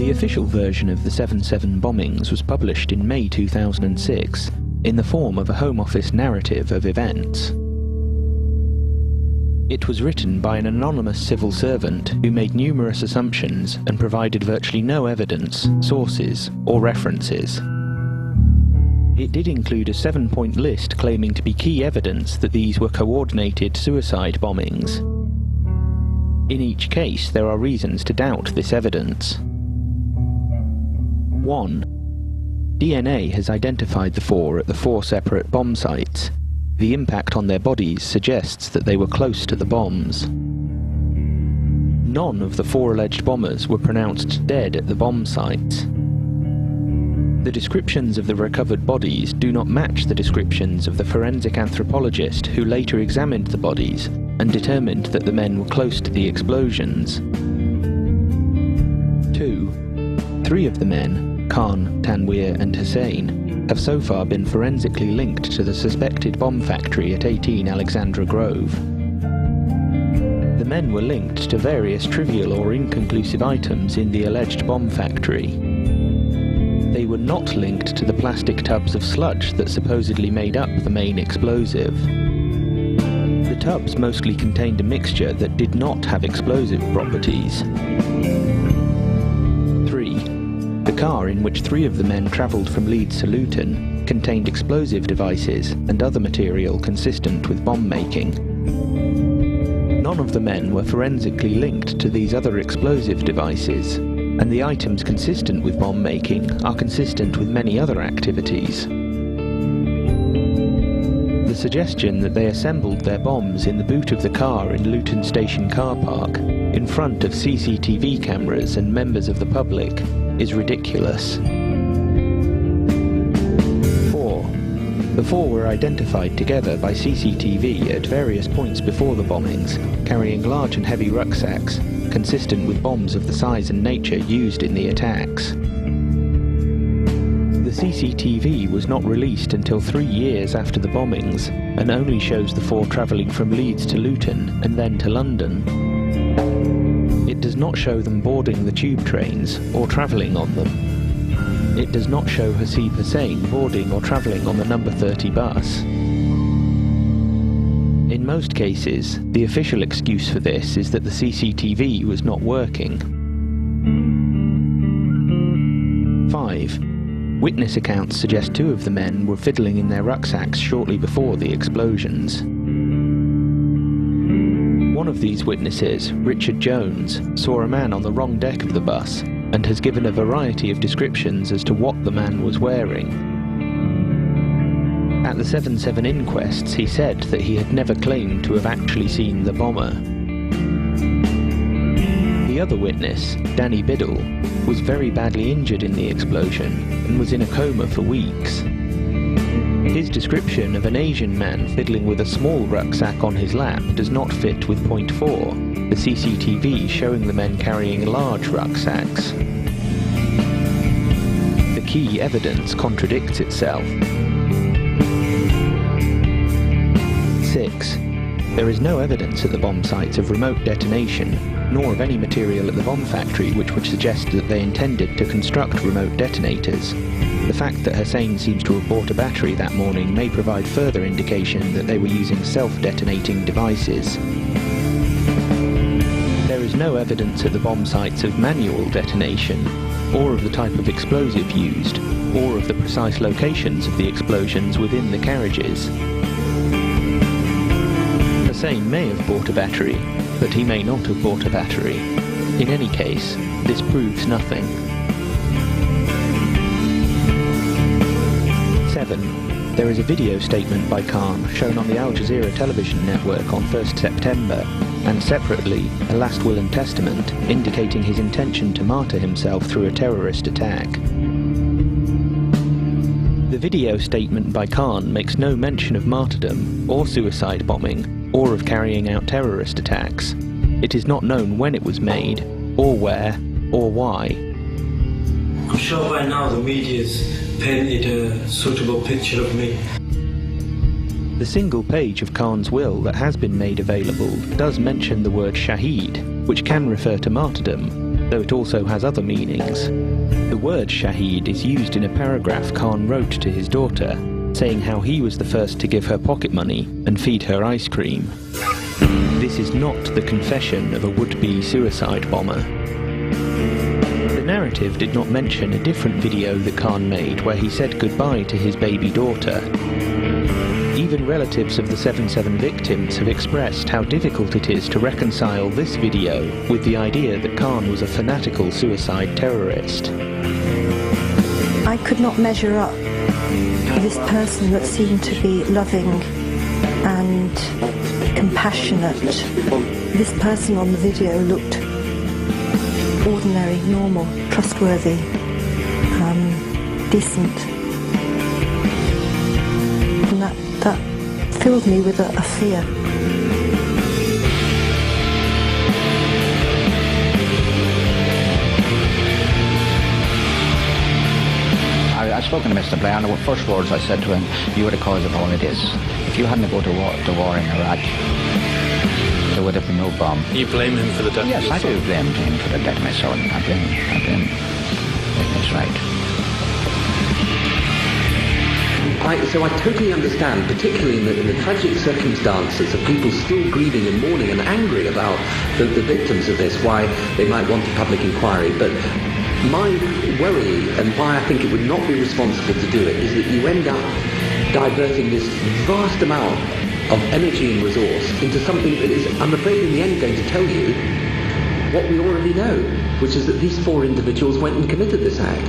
The official version of the 7/7 bombings was published in May 2006 in the form of a Home Office narrative of events. It was written by an anonymous civil servant who made numerous assumptions and provided virtually no evidence, sources, or references. It did include a 7-point list claiming to be key evidence that these were coordinated suicide bombings. In each case, there are reasons to doubt this evidence. 1. DNA has identified the four at the 4 separate bomb sites. The impact on their bodies suggests that they were close to the bombs. None of the 4 alleged bombers were pronounced dead at the bomb sites. The descriptions of the recovered bodies do not match the descriptions of the forensic anthropologist who later examined the bodies and determined that the men were close to the explosions. 2. 3 of the men, Khan, Tanweer and Hussein, have so far been forensically linked to the suspected bomb factory at 18 Alexandra Grove. The men were linked to various trivial or inconclusive items in the alleged bomb factory. They were not linked to the plastic tubs of sludge that supposedly made up the main explosive. The tubs mostly contained a mixture that did not have explosive properties. 3. The car in which 3 of the men travelled from Leeds to Luton contained explosive devices and other material consistent with bomb making. None of the men were forensically linked to these other explosive devices, and the items consistent with bomb making are consistent with many other activities. The suggestion that they assembled their bombs in the boot of the car in Luton Station car park, in front of CCTV cameras and members of the public, is ridiculous. 4. The 4 were identified together by CCTV at various points before the bombings, carrying large and heavy rucksacks, consistent with bombs of the size and nature used in the attacks. The CCTV was not released until 3 years after the bombings, and only shows the 4 travelling from Leeds to Luton and then to London. It does not show them boarding the tube trains or travelling on them. It does not show Hasib Hussein boarding or travelling on the number 30 bus. In most cases, the official excuse for this is that the CCTV was not working. 5. Witness accounts suggest 2 of the men were fiddling in their rucksacks shortly before the explosions. One of these witnesses, Richard Jones, saw a man on the wrong deck of the bus and has given a variety of descriptions as to what the man was wearing. At the 7/7 inquests, he said that he had never claimed to have actually seen the bomber. The other witness, Danny Biddle, was very badly injured in the explosion and was in a coma for weeks. His description of an Asian man fiddling with a small rucksack on his lap does not fit with point 4, the CCTV showing the men carrying large rucksacks. The key evidence contradicts itself. 6. There is no evidence at the bomb sites of remote detonation, nor of any material at the bomb factory which would suggest that they intended to construct remote detonators. The fact that Hussein seems to have bought a battery that morning may provide further indication that they were using self-detonating devices. There is no evidence at the bomb sites of manual detonation, or of the type of explosive used, or of the precise locations of the explosions within the carriages. Hussein may have bought a battery, but he may not have bought a battery. In any case, this proves nothing. 7. There is a video statement by Khan shown on the Al Jazeera television network on 1st September, and separately, a last will and testament indicating his intention to martyr himself through a terrorist attack. The video statement by Khan makes no mention of martyrdom, or suicide bombing, or of carrying out terrorist attacks. It is not known when it was made, or where, or why. I'm sure by now the media's painted a suitable picture of me. The single page of Khan's will that has been made available does mention the word Shaheed, which can refer to martyrdom, though it also has other meanings. The word Shaheed is used in a paragraph Khan wrote to his daughter, saying how he was the first to give her pocket money and feed her ice cream. This is not the confession of a would-be suicide bomber. The narrative did not mention a different video that Khan made where he said goodbye to his baby daughter. Even relatives of the 7/7 victims have expressed how difficult it is to reconcile this video with the idea that Khan was a fanatical suicide terrorist. I could not measure up this person that seemed to be loving and compassionate. This person on the video looked ordinary, normal, trustworthy, decent. And that filled me with a fear. I've spoken to Mr. Blair, and the first words I said to him, you are the cause of all of this. If you hadn't go to war in Iraq, there would have been no bomb. You blame him for the death? Yes, I do blame him for the death of my son. I blame him. That's right. So I totally understand, particularly in the tragic circumstances of people still grieving and mourning and angry about the victims of this, why they might want a public inquiry. But my worry, and why I think it would not be responsible to do it, is that you end up diverting this vast amount of energy and resource into something that is, I'm afraid, in the end going to tell you what we already know, which is that these 4 individuals went and committed this act.